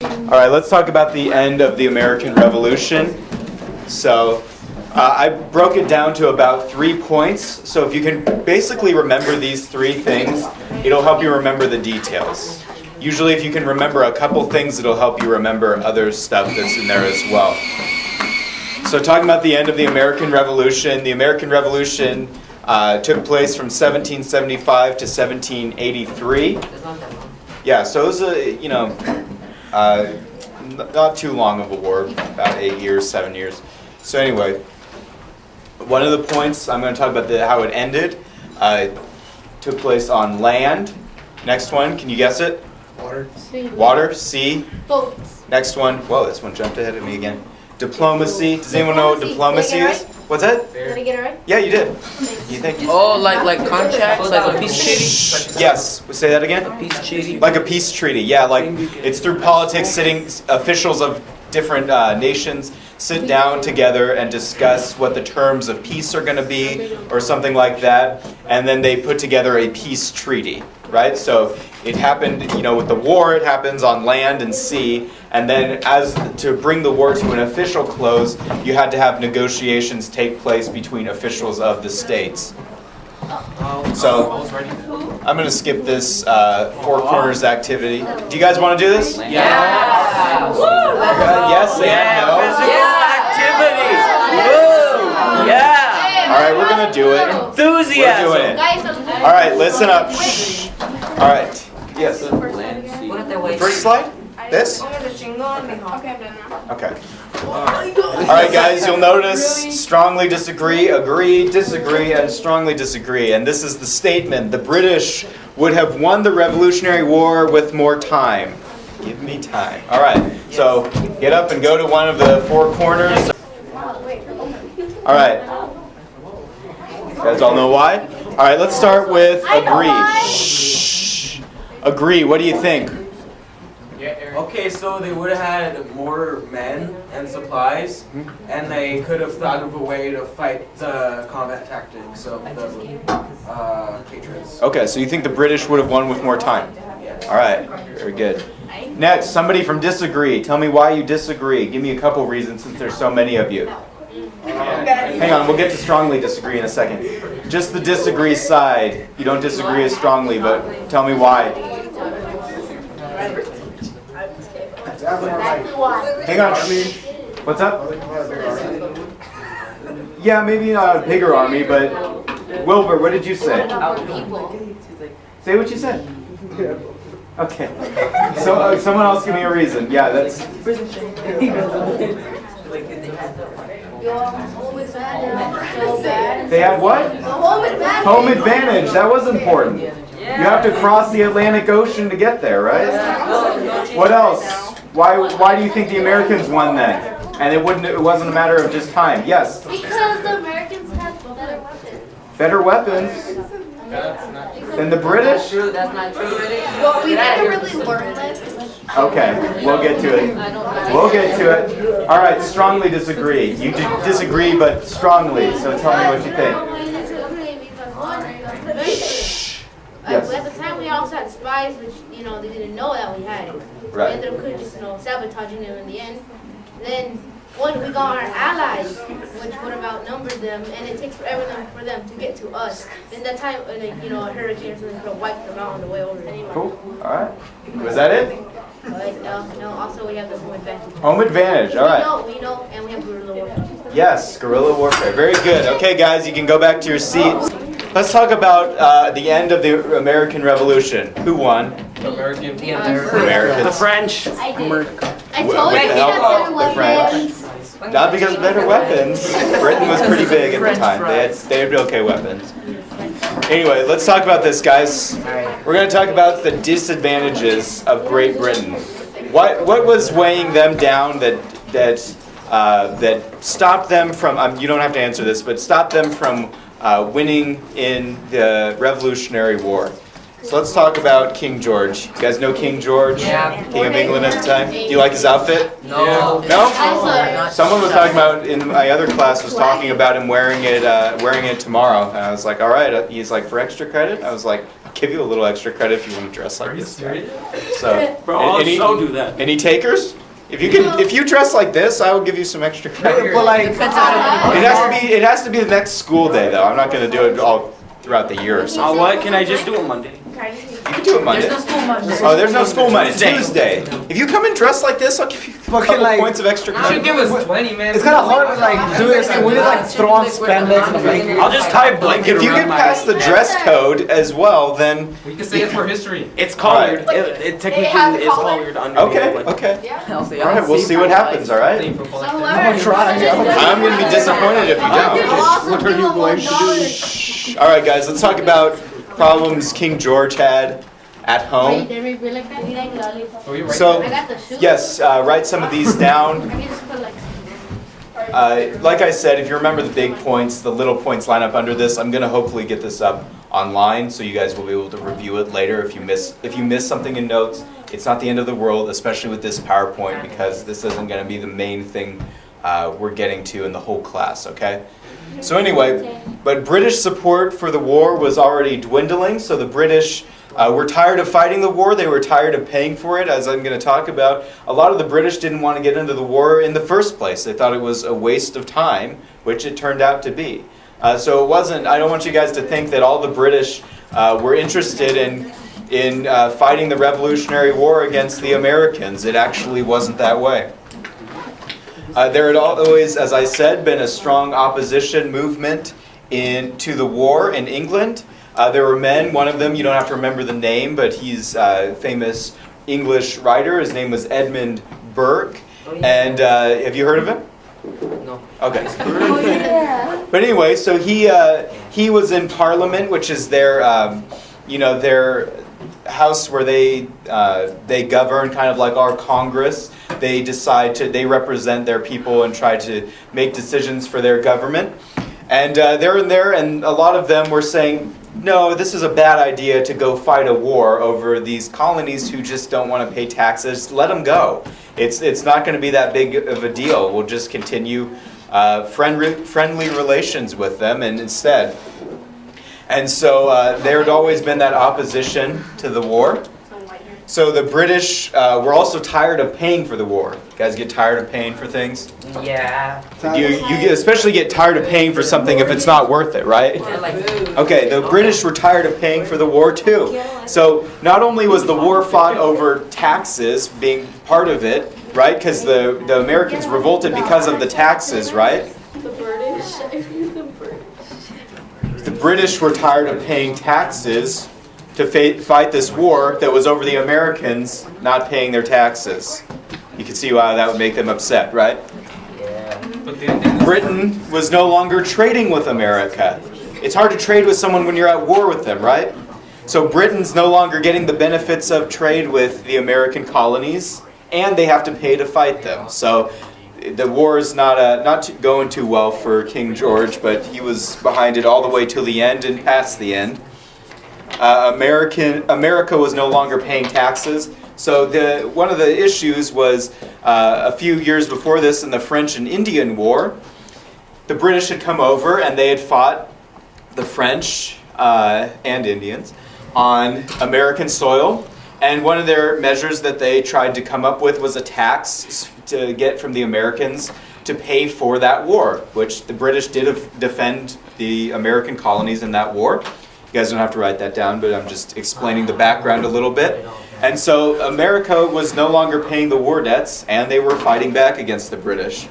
All right, let's talk about the end of the American Revolution. So I broke it down to about 3 points. So if you can basically remember these 3 things, it'll help you remember the details. Usually if you can remember a couple things, it'll help you remember other stuff that's in there as well. So talking about the end of the American Revolution took place from 1775 to 1783. Yeah, so it was not too long of a war, about 8 years, 7 years. So anyway, one of the points I'm going to talk about how it ended. Took place on land. Next one, can you guess it? Water. Sea. Water, sea. Boats. Next one, whoa, this one jumped ahead of me again. Diplomacy. Does anyone know what diplomacy is? What's that? Did I get it right? Yeah, you did. You think? Oh, like contracts, like a peace treaty? Yes. Say that again. A peace treaty? Like a peace treaty. Yeah, like it's through politics. Sitting officials of different nations sit down together and discuss what the terms of peace are going to be, or something like that, and then they put together a peace treaty. Right? So it happened, with the war, it happens on land and sea, and then to bring the war to an official close, you had to have negotiations take place between officials of the states. So I'm going to skip this 4 corners activity. Do you guys want to do this? Yeah! Yes and no? Physical activity! Woo! Yeah! All right, we're going to do it. Enthusiasm! We're doing it. All right, listen up. Shh. All right. Yes. First slide? This? Okay. All right, guys, you'll notice strongly disagree, agree, disagree, and strongly disagree. And this is the statement. The British would have won the Revolutionary War with more time. Give me time. All right, so get up and go to one of the 4 corners. All right. You guys all know why? All right, let's start with agree. Shh. Agree, what do you think? Okay, so they would have had more men and supplies, and they could have thought of a way to fight the combat tactics of the Patriots. Okay, so you think the British would have won with more time? Yes. All right, very good. Next, somebody from disagree. Tell me why you disagree. Give me a couple reasons since there's so many of you. Hang on, we'll get to strongly disagree in a second. Just the disagree side. You don't disagree as strongly, but tell me why. Hang on. What's up? Yeah, maybe not a bigger army, but Wilbur, what did you say? Say what you said. Okay. So someone else give me a reason. Yeah, that's. They had what? Home advantage. That was important. You have to cross the Atlantic Ocean to get there, right? What else? Why do you think the Americans won then? And it wasn't a matter of just time. Yes. Because the Americans had better weapons. Better weapons than the British? That's not true. Well, we never really learned this. Okay, we'll get to it. We'll get to it. All right, strongly disagree. You disagree, but strongly. So tell me what you think. Yes. At the time, we also had spies, which they didn't know that we had. Right. They ended up just sabotaging them in the end. Then when we got our allies, which would have outnumbered them, and it takes forever for them to get to us. Then that time, a hurricane or something could have wiped them out on the way over. Cool. All right. Was that it? But no. Also, we have the home advantage. Home advantage. All right. We know, and we have guerrilla warfare. Yes, guerrilla warfare. Very good. Okay, guys, you can go back to your seats. Let's talk about the end of the American Revolution. Who won? American. Americans. The French. I did. I With told the you help that of the French. Not because of better weapons. Britain was pretty big at the time. They had okay weapons. Anyway, let's talk about this, guys. We're going to talk about the disadvantages of Great Britain. What was weighing them down that stopped them from? You don't have to answer this, but stopped them from winning in the Revolutionary War. So let's talk about King George. You guys know King George? Yeah. King of England at the time? Do you like his outfit? No. No? Someone was talking about, in my other class, was talking about him wearing it tomorrow. And I was like, all right. He's like, for extra credit? I was like, give you a little extra credit if you want to dress like this. So, Bro, I'll any, so do that. any takers? If you dress like this, I will give you some extra credit. But like, It has to be the next school day though. I'm not going to do it all throughout the year or something. What? Can I just do it Monday? You can do it Monday. Oh, there's no school Monday. Tuesday. If you come and dress like this, I'll give you a couple like- points of extra You should credit. give us 20, man. it's kind of hard to like do it. We need like throw on spandex and like. I'll just tie a blanket If you around get my past the dress code as well, then We can say it's for history. It's collared. Right. It technically is collared underneath. okay, like- okay. I'll say, All right, we'll see what happens. All right. I'm gonna try. I'm going to be disappointed if you don't. What are you going to do? All right, guys. Let's talk about problems King George had at home. So, yes, write some of these down. Like I said, if you remember the big points, the little points line up under this. I'm going to hopefully get this up online so you guys will be able to review it later. If you miss something in notes, it's not the end of the world, especially with this PowerPoint, because this isn't going to be the main thing we're getting to in the whole class, okay? So anyway, but British support for the war was already dwindling, so the British were tired of fighting the war. They were tired of paying for it, as I'm going to talk about. A lot of the British didn't want to get into the war in the first place. They thought it was a waste of time, which it turned out to be. So it wasn't, I don't want you guys to think that all the British were interested in fighting the Revolutionary War against the Americans. It actually wasn't that way. There had always, as I said, been a strong opposition movement to the war in England. There were men, one of them, you don't have to remember the name, but he's a famous English writer. His name was Edmund Burke. And have you heard of him? No. Okay. But anyway, so he was in Parliament, which is their house where they govern, kind of like our Congress. They represent their people and try to make decisions for their government. And they're in there, and a lot of them were saying, no, this is a bad idea to go fight a war over these colonies who just don't want to pay taxes. Let them go. It's not going to be that big of a deal. We'll just continue friendly relations with them and instead. And so there had always been that opposition to the war. So the British were also tired of paying for the war. You guys get tired of paying for things? Yeah. You especially get tired of paying for something if it's not worth it, right? Okay, the British were tired of paying for the war too. So not only was the war fought over taxes being part of it, right? Because the Americans revolted because of the taxes, right? The British were tired of paying taxes to fight this war that was over the Americans not paying their taxes. You can see why that would make them upset, right? Britain was no longer trading with America. It's hard to trade with someone when you're at war with them, right? So Britain's no longer getting the benefits of trade with the American colonies, and they have to pay to fight them. So the war is not going too well for King George, but he was behind it all the way till the end and past the end. America was no longer paying taxes. So one of the issues was a few years before this in the French and Indian War, the British had come over and they had fought the French and Indians on American soil. And one of their measures that they tried to come up with was a tax to get from the Americans to pay for that war, which the British did defend the American colonies in that war. You guys don't have to write that down, but I'm just explaining the background a little bit. And so America was no longer paying the war debts, and they were fighting back against the British.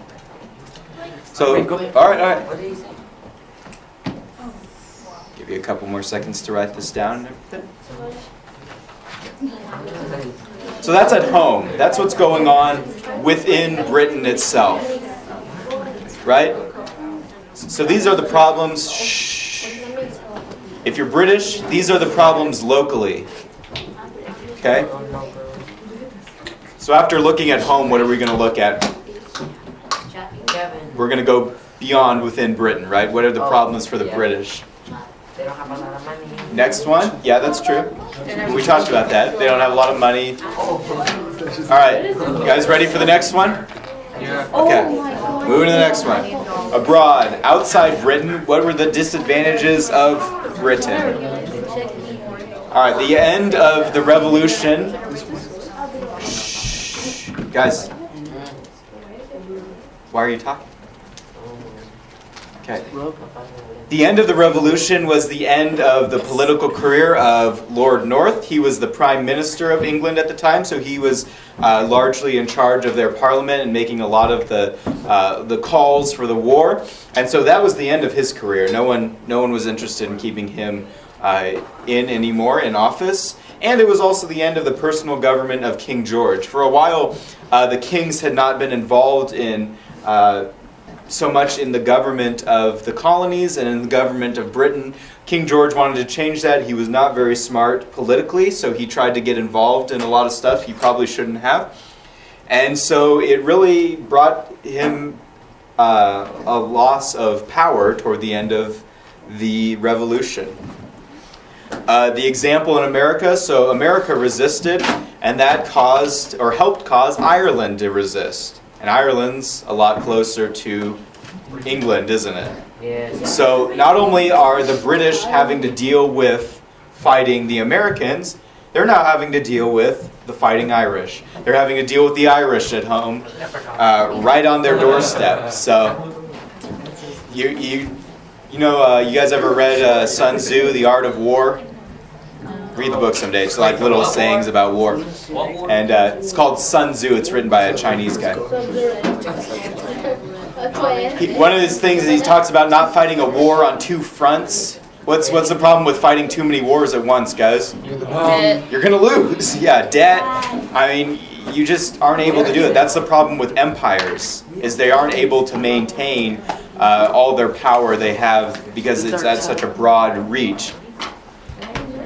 So, all right. Give you a couple more seconds to write this down. So that's at home. That's what's going on within Britain itself. Right? So these are the problems. If you're British, these are the problems locally. Okay? So after looking at home, what are we going to look at? We're going to go beyond within Britain, right? What are the problems for the British? They don't have a lot of money. Next one? Yeah, that's true. We talked about that. They don't have a lot of money. All right. You guys ready for the next one? Yeah. Okay. Moving to the next one. Abroad, outside Britain, what were the disadvantages of Britain? All right, the end of the revolution. Shh. Guys, why are you talking? Okay. The end of the revolution was the end of the political career of Lord North. He was the Prime Minister of England at the time, so he was largely in charge of their parliament and making a lot of the calls for the war. And so that was the end of his career. No one was interested in keeping him in anymore in office. And it was also the end of the personal government of King George. For a while, the kings had not been involved in so much in the government of the colonies and in the government of Britain. King George wanted to change that. He was not very smart politically, so he tried to get involved in a lot of stuff he probably shouldn't have. And so it really brought him a loss of power toward the end of the revolution. The example in America, so America resisted, and that caused, or helped cause, Ireland to resist. And Ireland's a lot closer to England, isn't it? Yes. So not only are the British having to deal with fighting the Americans, they're now having to deal with the fighting Irish. They're having to deal with the Irish at home, right on their doorstep. So, you guys ever read Sun Tzu, The Art of War? Read the book someday. It's like little sayings about war. And it's called Sun Tzu. It's written by a Chinese guy. One of his things is he talks about not fighting a war on two fronts. What's the problem with fighting too many wars at once, guys? You're going to lose. Yeah, debt. I mean, you just aren't able to do it. That's the problem with empires, is they aren't able to maintain all their power they have because it's at such a broad reach.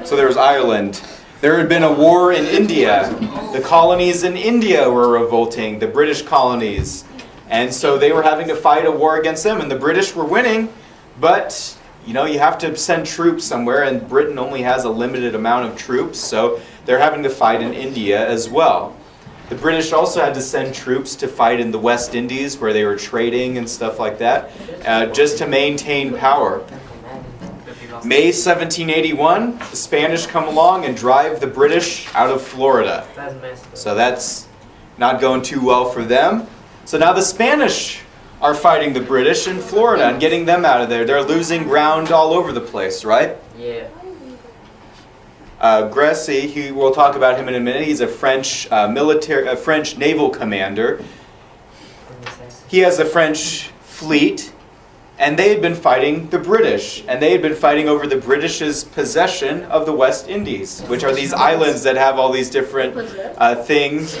So there was Ireland. There had been a war in India. The colonies in India were revolting, the British colonies. And so they were having to fight a war against them, and the British were winning. But, you have to send troops somewhere, and Britain only has a limited amount of troops, so they're having to fight in India as well. The British also had to send troops to fight in the West Indies, where they were trading and stuff like that, just to maintain power. May 1781, the Spanish come along and drive the British out of Florida. So that's not going too well for them. So now the Spanish are fighting the British in Florida and getting them out of there. They're losing ground all over the place, right? Yeah. Degrassi, we'll talk about him in a minute. He's a French French naval commander. He has the French fleet. And they had been fighting the British. And they had been fighting over the British's possession of the West Indies, which are these islands that have all these different things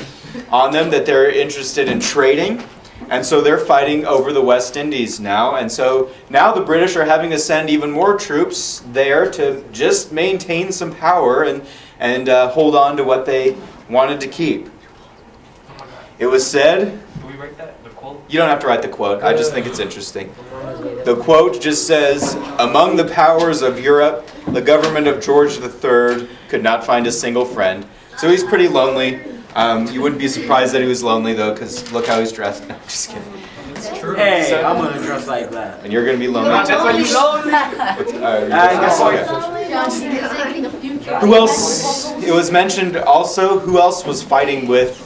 on them that they're interested in trading. And so they're fighting over the West Indies now. And so now the British are having to send even more troops there to just maintain some power and hold on to what they wanted to keep. It was said... Do we write that? The quote? You don't have to write the quote. I just think it's interesting. The quote just says, "Among the powers of Europe, the government of George III could not find a single friend." So he's pretty lonely. You wouldn't be surprised that he was lonely, though, because look how he's dressed. No, just kidding. It's true. Hey, I'm going to dress like that. And you're going to be lonely. That's why you lonely. Who else? It was mentioned also, who else was fighting with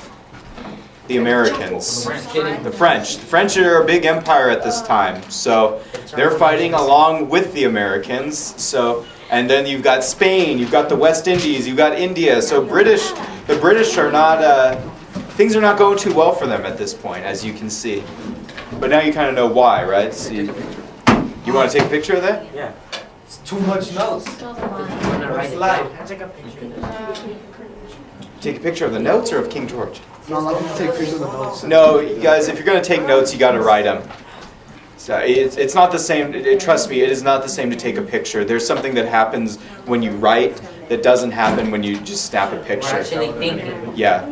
the Americans? The French. The French are a big empire at this time, so they're fighting along with the Americans. So, and then you've got Spain, you've got the West Indies, you've got India. So the British are not. Things are not going too well for them at this point, as you can see. But now you kind of know why, right? So you want to take a picture of that? Yeah. It's too much notes. Take a picture of the notes or of King George? No, I'm not going to take pictures of the notes. No, you guys, if you're going to take notes, you got to write them. So it's not the same. Trust me, it is not the same to take a picture. There's something that happens when you write that doesn't happen when you just snap a picture. Actually thinking. Yeah.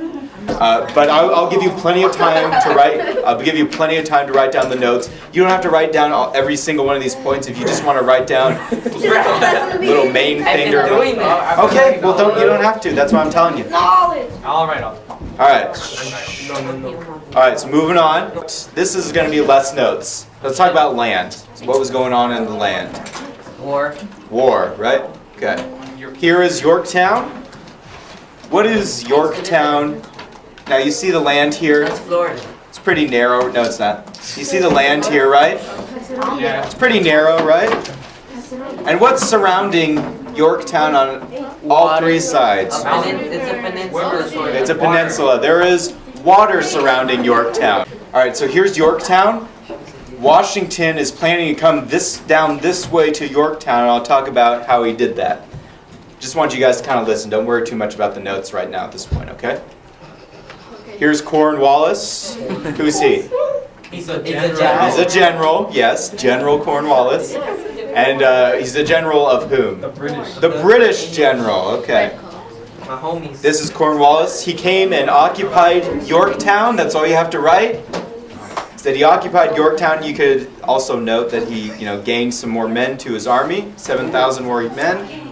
But I'll give you plenty of time to write. I'll give you plenty of time to write down the notes. You don't have to write down every single one of these points. If you just want to write down little main thing. I've been doing that. Okay, well you don't have to. That's what I'm telling you. All right. All right. All right. So moving on. This is going to be less notes. Let's talk about land. So what was going on in the land? War. War, right? Okay. Here is Yorktown. What is Yorktown? Now you see the land here. That's Florida. It's pretty narrow. No, it's not. You see the land here, right? Yeah. It's pretty narrow, right? And what's surrounding Yorktown on all three sides? It's a peninsula. It's a peninsula. There is water surrounding Yorktown. All right, so here's Yorktown. Washington is planning to come down this way to Yorktown, and I'll talk about how he did that. Just want you guys to kind of listen. Don't worry too much about the notes right now at this point, okay? Here's Cornwallis. Who's he? He's a He's a general, yes, General Cornwallis. And he's the general of whom? The British. The British general, okay. My homies. This is Cornwallis. He came and occupied Yorktown. That's all you have to write. That he occupied Yorktown. You could also note that he, gained some more men to his army, 7,000 more men.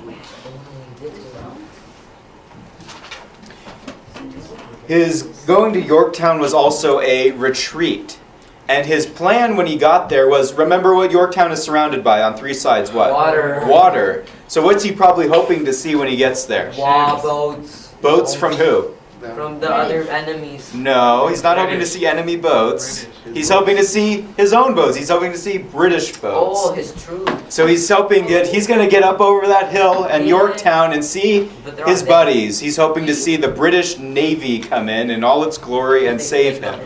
His going to Yorktown was also a retreat. And his plan when he got there was, remember what Yorktown is surrounded by on three sides, what? Water. Water. So what's he probably hoping to see when he gets there? Boats. Boats from who? From the other enemies. No, he's not hoping to see enemy boats. He's hoping to see his own boats. He's hoping to see British boats. Oh, his troops. So he's hoping that he's going to get up over that hill and Yorktown and see his buddies. He's hoping to see the British Navy come in all its glory and save him.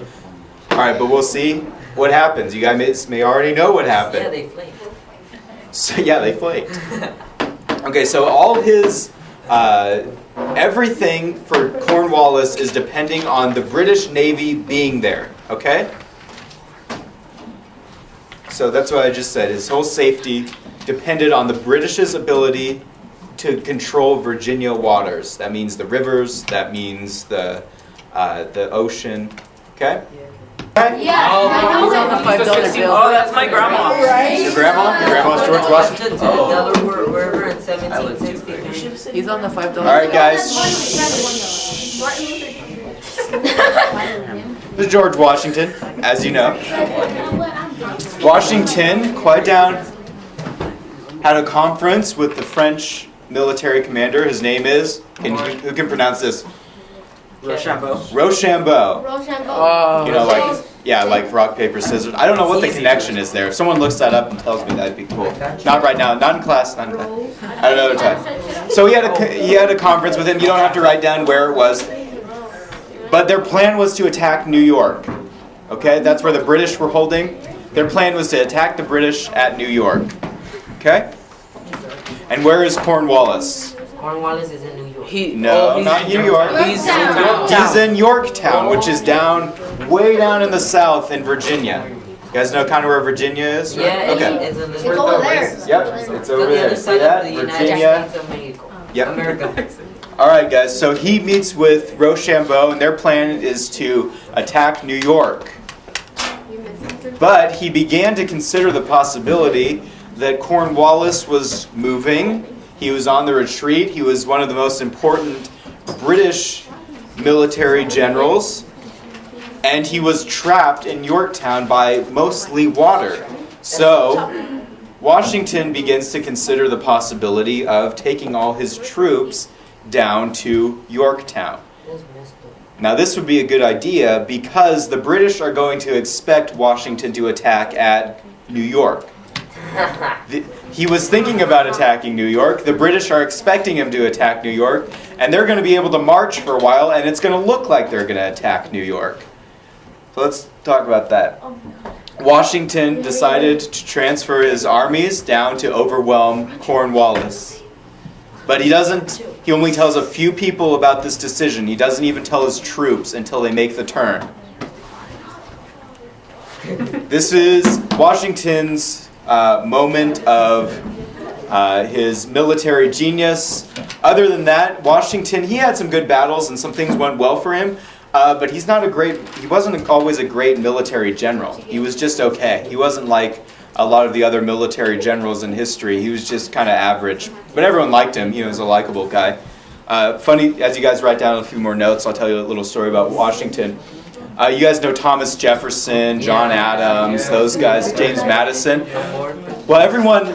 All right, but we'll see what happens. You guys may already know what happened. Yeah, they flaked. So yeah, they flaked. Okay, so all his everything for Cornwallis is depending on the British Navy being there. Okay. So that's what I just said. His whole safety depended on the British's ability to control Virginia waters. That means the rivers. That means the ocean. Okay. Yeah, I know it. Oh, that's my grandma. Your grandma? Your grandma's George Washington. Wherever in 1763. He's on the $5. All right, guys. This is George Washington, as you know. Washington, quiet down, had a conference with the French military commander. His name is, who can pronounce this? Rochambeau. Rochambeau. Rochambeau. Like rock, paper, scissors. I don't know what the connection is there. If someone looks that up and tells me, that'd be cool. Not right now. Not in class. Not in class. At another time. So he had a conference with him. You don't have to write down where it was. But their plan was to attack New York. Okay? That's where the British were holding. Their plan was to attack the British at New York. Okay? And where is Cornwallis? Cornwallis is in New York. Not New York. He's in Yorktown, which is way down in the south in Virginia. You guys know kind of where Virginia is? Right? Yeah, Okay. it's in the It's over there. Yep, it's over the there. other See side that? of the United Virginia. States of Mexico. Yep. America. All right, guys. So he meets with Rochambeau, and their plan is to attack New York. But he began to consider the possibility that Cornwallis was moving. He was on the retreat. He was one of the most important British military generals. And he was trapped in Yorktown by mostly water. So Washington begins to consider the possibility of taking all his troops down to Yorktown. Now this would be a good idea because the British are going to expect Washington to attack at New York. He was thinking about attacking New York. The British are expecting him to attack New York. And they're going to be able to march for a while and it's going to look like they're going to attack New York. So let's talk about that. Washington decided to transfer his armies down to overwhelm Cornwallis. But he only tells a few people about this decision. He doesn't even tell his troops until they make the turn. This is Washington's moment of his military genius. Other than that, Washington, he had some good battles and some things went well for him. But he wasn't always a great military general. He was just okay. He wasn't like a lot of the other military generals in history. He was just kind of average. But everyone liked him. He was a likable guy. Funny, as you guys write down a few more notes, I'll tell you a little story about Washington. You guys know Thomas Jefferson, John Adams, those guys, James Madison. Well, everyone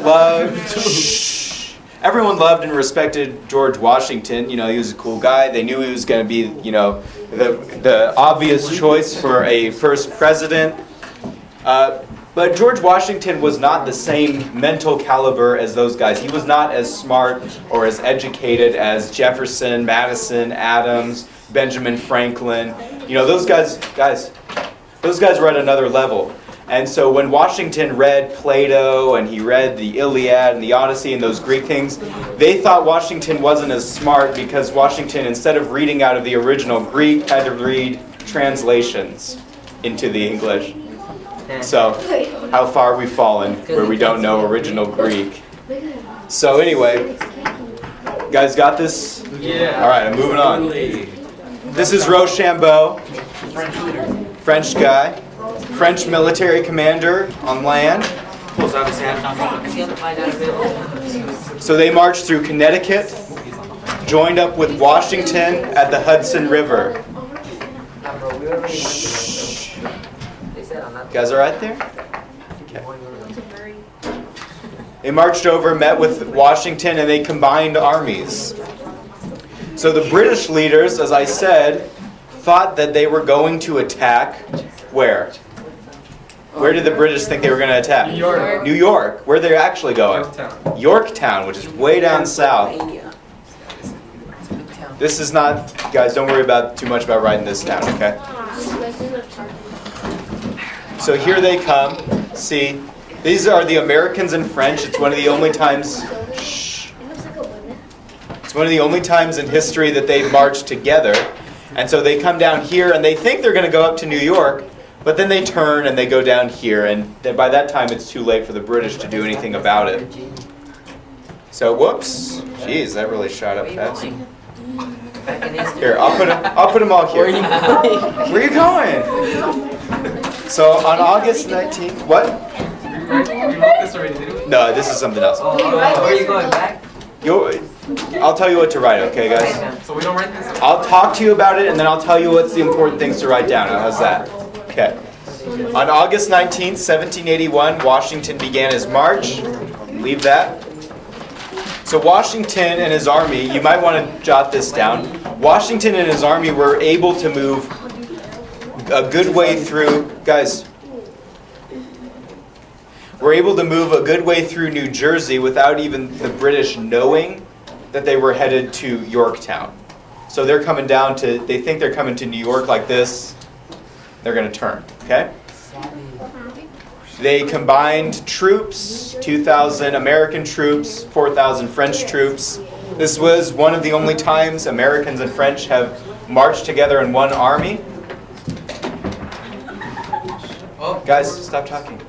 everyone loved and respected George Washington. You know, he was a cool guy. They knew he was going to be, you know, the obvious choice for a first president. But George Washington was not the same mental caliber as those guys. He was not as smart or as educated as Jefferson, Madison, Adams, Benjamin Franklin. You know, those guys were at another level. And so when Washington read Plato and he read the Iliad and the Odyssey and those Greek things, they thought Washington wasn't as smart because Washington, instead of reading out of the original Greek, had to read translations into the English. So, how far we've fallen where we don't know original Greek. So anyway, guys got this? Yeah. All right, I'm moving on. This is Rochambeau, French guy, French military commander on land. Pulls out his hand. So they marched through Connecticut, joined up with Washington at the Hudson River. You guys all right there? Okay. They marched over, met with Washington, and they combined armies. So the British leaders, as I said, thought that they were going to attack where? Where did the British think they were going to attack? New York. New York. Where are they actually going? Yorktown. Yorktown, which is way down south. This is not, guys, don't worry about too much about writing this down, okay? So here they come. See, these are the Americans and French. It's one of the only times, it's one of the only times in history that they marched together. And so they come down here and they think they're going to go up to New York, but then they turn and they go down here. And then by that time it's too late for the British to do anything about it. So whoops. Jeez, that really shot up fast. Here, I'll put them all here. Where are you going? So on August 19th, what? We wrote this already, didn't we? No, this is something else. Where are you going back? I'll tell you what to write, okay, guys? So we don't write this? I'll talk to you about it, and then I'll tell you what's the important things to write down. How's that? Okay. On August 19th, 1781, Washington began his march. Leave that. So Washington and his army, you might want to jot this down. Washington and his army were able to move a good way through, guys, were able to move a good way through New Jersey without even the British knowing that they were headed to Yorktown. So they're coming down to, they think they're coming to New York like this. They're going to turn, okay? They combined troops, 2,000 American troops, 4,000 French troops. This was one of the only times Americans and French have marched together in one army. Guys, stop talking.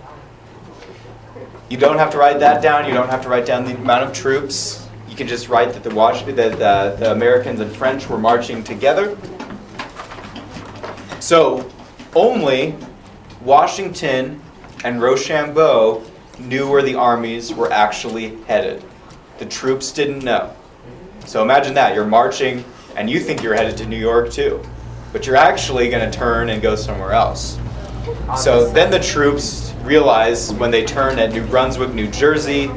You don't have to write that down. You don't have to write down the amount of troops. You can just write that the Americans and French were marching together. So only Washington and Rochambeau knew where the armies were actually headed. The troops didn't know. So imagine that. You're marching and you think you're headed to New York too. But you're actually going to turn and go somewhere else. So then the troops realize when they turn at New Brunswick, New Jersey,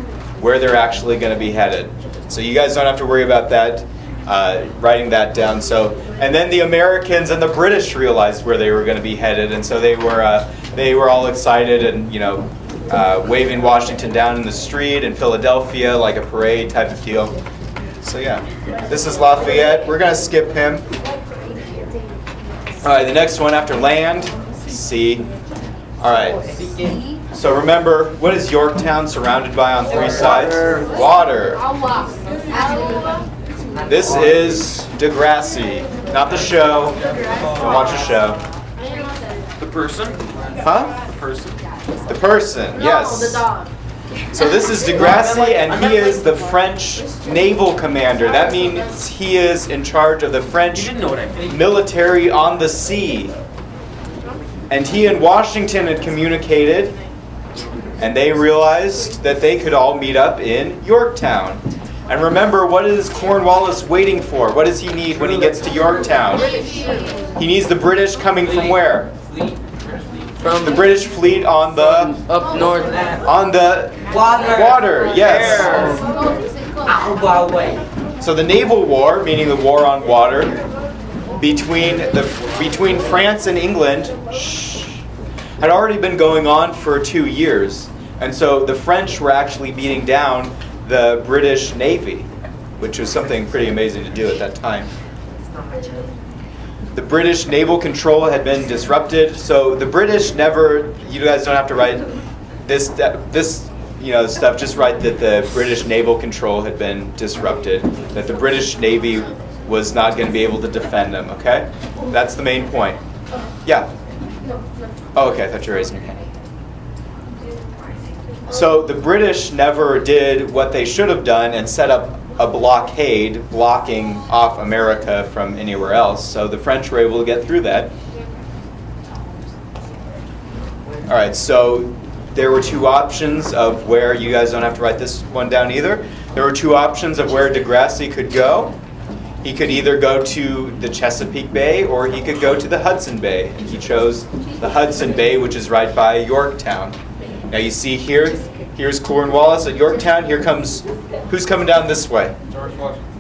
where they're actually going to be headed. So you guys don't have to worry about that, writing that down. So, and then the Americans and the British realized where they were going to be headed, and so they were all excited and waving Washington down in the street in Philadelphia like a parade type of deal. So yeah, this is Lafayette. We're going to skip him. All right, the next one after land, sea. All right. So remember, what is Yorktown surrounded by on three sides? Water. This is Degrassi, not the show. Don't watch the show. The person? Huh? The person. The person, yes. No, the dog. So this is Degrassi, and he is the French naval commander. That means he is in charge of the You French didn't know what I meant. military on the sea. And he and Washington had communicated, and they realized that they could all meet up in Yorktown. And remember, what is Cornwallis waiting for? What does he need when he gets to Yorktown? He needs the British coming from where? Fleet. From The British fleet on the up north. water. Yes. So the naval war, meaning the war on water, between France and England, had already been going on for 2 years. And so the French were actually beating down the British Navy, which was something pretty amazing to do at that time. The British naval control had been disrupted, so the British never, you guys don't have to write this stuff, just write that the British naval control had been disrupted, that the British Navy was not going to be able to defend them, okay? That's the main point. Yeah? Oh, okay, I thought you were raising your hand. So the British never did what they should have done and set up a blockade blocking off America from anywhere else. So the French were able to get through that. All right, so there were 2 options of where, you guys don't have to write this one down either. There were 2 options of where Degrassi could go. He could either go to the Chesapeake Bay or he could go to the Hudson Bay. And he chose the Hudson Bay, which is right by Yorktown. Now you see here's Cornwallis at Yorktown. Here comes, who's coming down this way?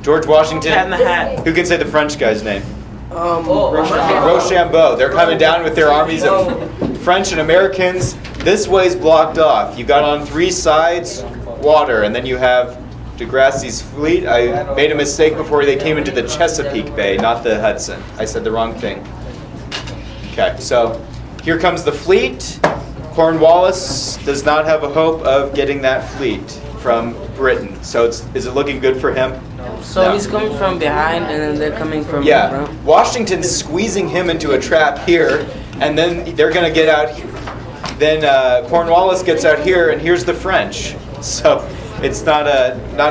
George Washington. Hat in the hat. Who can say the French guy's name? Rochambeau. Rochambeau. They're coming down with their armies of French and Americans. This way's blocked off. You got on 3 sides, water, and then you have Degrassi's fleet. I made a mistake before they came into the Chesapeake Bay, not the Hudson. I said the wrong thing. Okay, so here comes the fleet. Cornwallis does not have a hope of getting that fleet from Britain. So is it looking good for him? So No. he's coming from behind, and then they're coming from Yeah, front. Washington's squeezing him into a trap here, and then they're going to get out here. Then Cornwallis gets out here, and here's the French. So it's not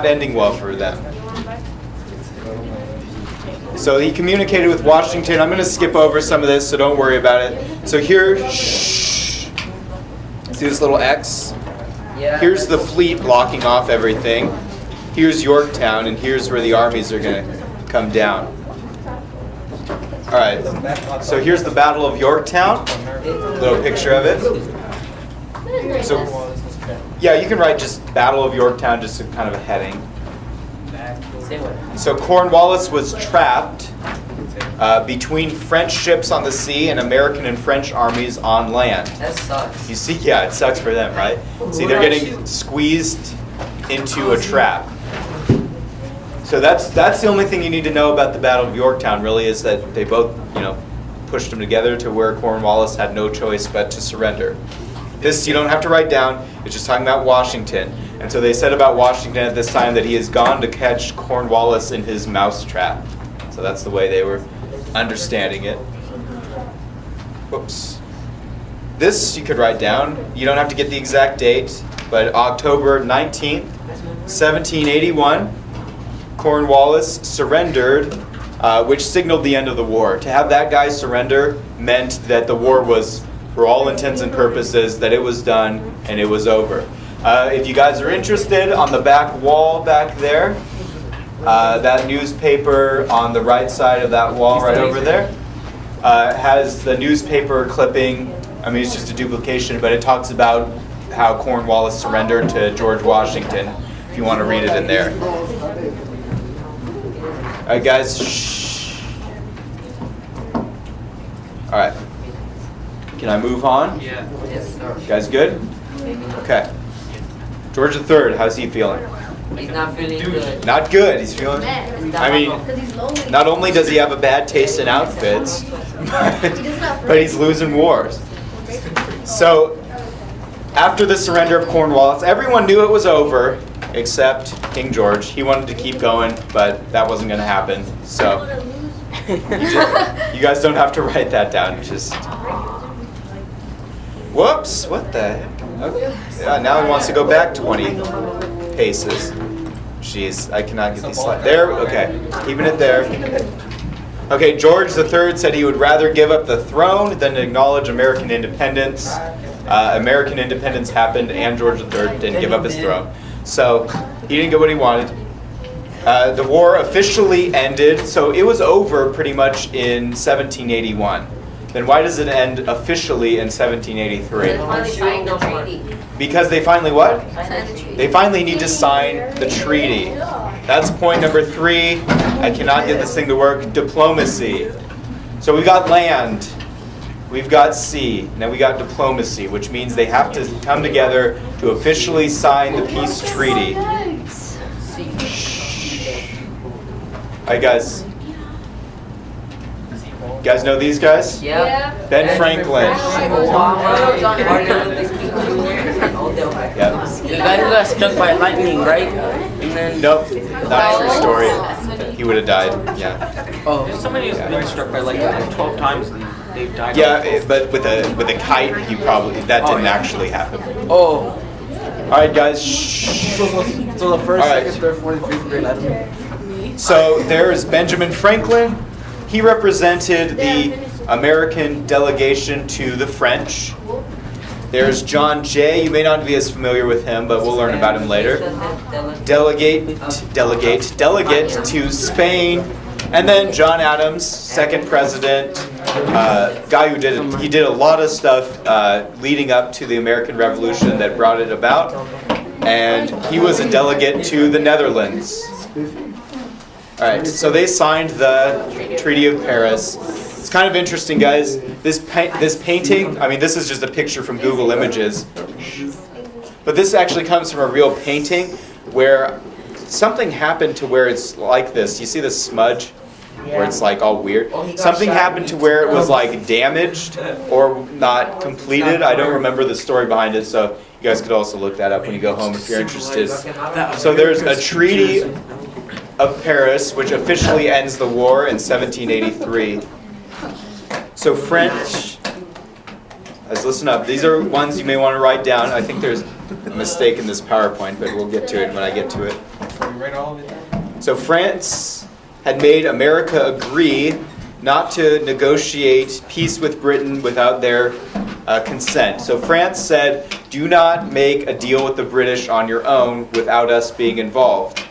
ending well for them. So he communicated with Washington. I'm going to skip over some of this, so don't worry about it. So here, see this little X? Here's the fleet blocking off everything. Here's Yorktown, and here's where the armies are going to come down. All right, so here's the Battle of Yorktown. Little picture of it. So, yeah, you can write just Battle of Yorktown, just kind of a heading. So Cornwallis was trapped between French ships on the sea and American and French armies on land. That sucks. You see, yeah, it sucks for them, right? See, they're getting squeezed into a trap. So that's the only thing you need to know about the Battle of Yorktown, really, is that they both, pushed them together to where Cornwallis had no choice but to surrender. This you don't have to write down. It's just talking about Washington. And so they said about Washington at this time that he has gone to catch Cornwallis in his mousetrap. So that's the way they were understanding it. Whoops. This you could write down. You don't have to get the exact date, but October 19th, 1781, Cornwallis surrendered, which signaled the end of the war. To have that guy surrender meant that the war was, for all intents and purposes, that it was done and it was over. If you guys are interested, on the back wall back there, that newspaper on the right side of that wall right over there has the newspaper clipping. I mean, it's just a duplication, but it talks about how Cornwallis surrendered to George Washington, if you want to read it in there. All right, guys. Shh. All right. Can I move on? Yeah. Yes, sir. You guys good? Okay. George III, how's he feeling? He's not feeling good. Not good. He's feeling. Man, I mean, because he's lonely. not only does he have a bad taste in outfits, but he's losing wars. So, after the surrender of Cornwallis, everyone knew it was over except King George. He wanted to keep going, but that wasn't going to happen. So, you guys don't have to write that down. Just. Whoops! What the heck? Okay. Yeah, now he wants to go back 20 paces. Jeez, I cannot get these slides. There, okay. Keeping it there. Okay, George III said he would rather give up the throne than acknowledge American independence. American independence happened, and George III didn't give up his throne. So, he didn't get what he wanted. The war officially ended, so it was over pretty much in 1781. Then why does it end officially in 1783? Finally signed the treaty. Because they finally what? Signed the treaty. They finally need to sign the treaty. That's point number 3. I cannot get this thing to work. Diplomacy. So we got land. We've got sea. Now we got diplomacy, which means they have to come together to officially sign the peace treaty. Alright, guys. You guys know these guys? Yeah. Ben Franklin. Yeah. The guy who got struck by lightning, right? And then. Nope. Not a true story. He would have died. Yeah. Oh. Somebody who's been struck by lightning like 12 times and they've died. Yeah, but with a kite, he probably that didn't actually happen. Oh. All right, guys. Shh. So the first, All right. second, third, fourth, and fifth grade, I don't know. So there's Benjamin Franklin. He represented the American delegation to the French. There's John Jay. You may not be as familiar with him, but we'll learn about him later. Delegate to Spain. And then John Adams, second president, guy who did a lot of stuff leading up to the American Revolution that brought it about. And he was a delegate to the Netherlands. All right, so they signed the Treaty of Paris. It's kind of interesting, guys. This painting, I mean, this is just a picture from Google Images. But this actually comes from a real painting where something happened to where it's like this. You see the smudge? Where it's like all weird. Something happened to where it was like damaged or not completed. I don't remember the story behind it, so you guys could also look that up when you go home if you're interested. So there's a Treaty of Paris, which officially ends the war in 1783. So French, guys, listen up. These are ones you may want to write down. I think there's a mistake in this PowerPoint, but we'll get to it when I get to it. So France had made America agree not to negotiate peace with Britain without their consent. So France said, do not make a deal with the British on your own without us being involved.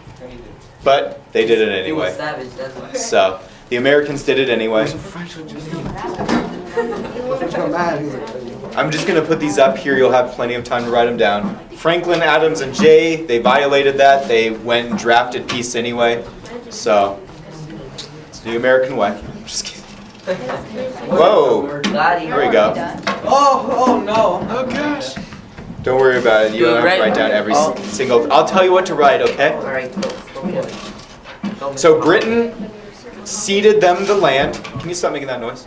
But they did it anyway. So the Americans did it anyway. I'm just going to put these up here. You'll have plenty of time to write them down. Franklin, Adams, and Jay, they violated that. They went and drafted peace anyway. So it's the American way. I'm just kidding. Whoa. There we go. Oh no. Oh gosh. Don't worry about it. You don't have to write down every single. I'll tell you what to write, okay? So Britain ceded them the land. Can you stop making that noise?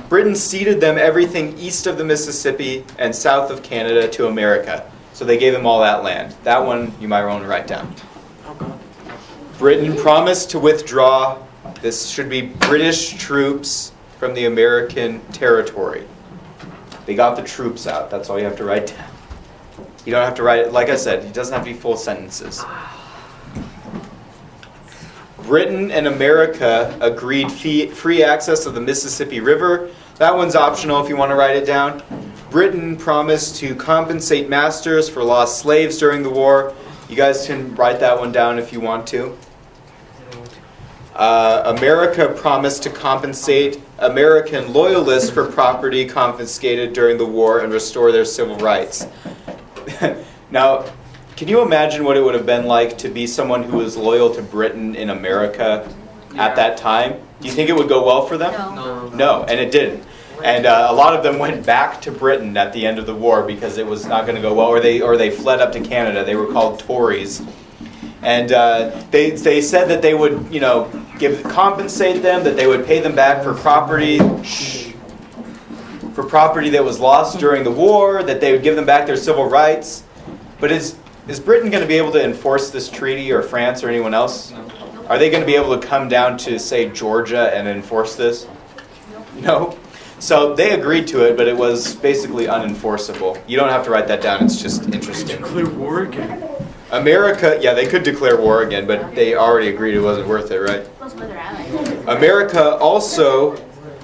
Britain ceded them everything east of the Mississippi and south of Canada to America. So they gave them all that land. That one you might want to write down. Britain promised to withdraw. This should be British troops from the American territory. They got the troops out. That's all you have to write down. You don't have to write it. Like I said, it doesn't have to be full sentences. Britain and America agreed free access to the Mississippi River. That one's optional if you want to write it down. Britain promised to compensate masters for lost slaves during the war. You guys can write that one down if you want to. America promised to compensate American loyalists for property confiscated during the war and restore their civil rights. Now, can you imagine what it would have been like to be someone who was loyal to Britain in America at that time? Do you think it would go well for them? No, and it didn't. And a lot of them went back to Britain at the end of the war because it was not going to go well, or they fled up to Canada. They were called Tories. And they said that they would, compensate them, that they would pay them back for property that was lost during the war, that they would give them back their civil rights. But is Britain going to be able to enforce this treaty, or France, or anyone else? No. Are they going to be able to come down to, say, Georgia and enforce this? No. So they agreed to it, but it was basically unenforceable. You don't have to write that down. It's just interesting. Declare war again. America, yeah, they could declare war again, but they already agreed it wasn't worth it, right? America also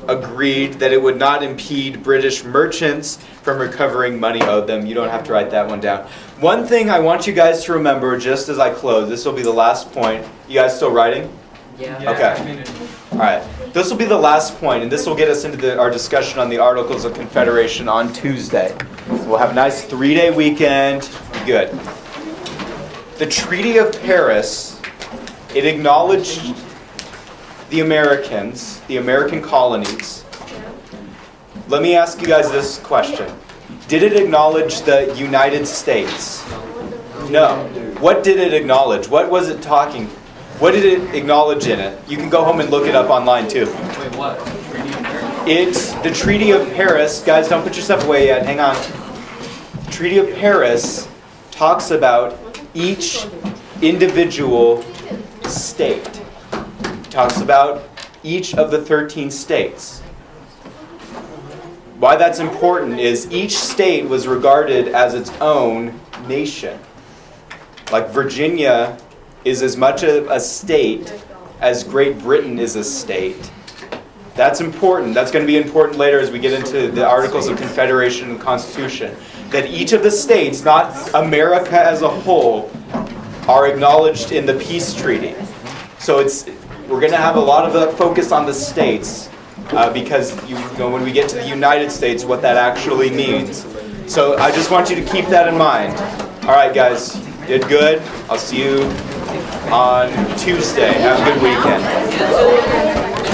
agreed that it would not impede British merchants from recovering money owed them. You don't have to write that one down. One thing I want you guys to remember just as I close, this will be the last point. You guys still writing? Yeah. Okay. All right. This will be the last point, and this will get us into our discussion on the Articles of Confederation on Tuesday. We'll have a nice 3-day weekend. Good. The Treaty of Paris It acknowledged the Americans, the American colonies. Let me ask you guys this question. Did it acknowledge the United States? No. What did it acknowledge? What was it talking? What did it acknowledge in it? You can go home and look it up online too. Wait, what? The Treaty of Paris, guys, don't put your stuff away yet, hang on. The Treaty of Paris talks about each individual state. It talks about each of the 13 states. Why that's important is each state was regarded as its own nation. Like Virginia is as much a state as Great Britain is a state. That's important. That's going to be important later as we get into the Articles of Confederation and Constitution. That each of the states, not America as a whole, are acknowledged in the peace treaty. So we're going to have a lot of the focus on the states because you know when we get to the United States, what that actually means. So I just want you to keep that in mind. All right, guys, did good. I'll see you on Tuesday. Have a good weekend.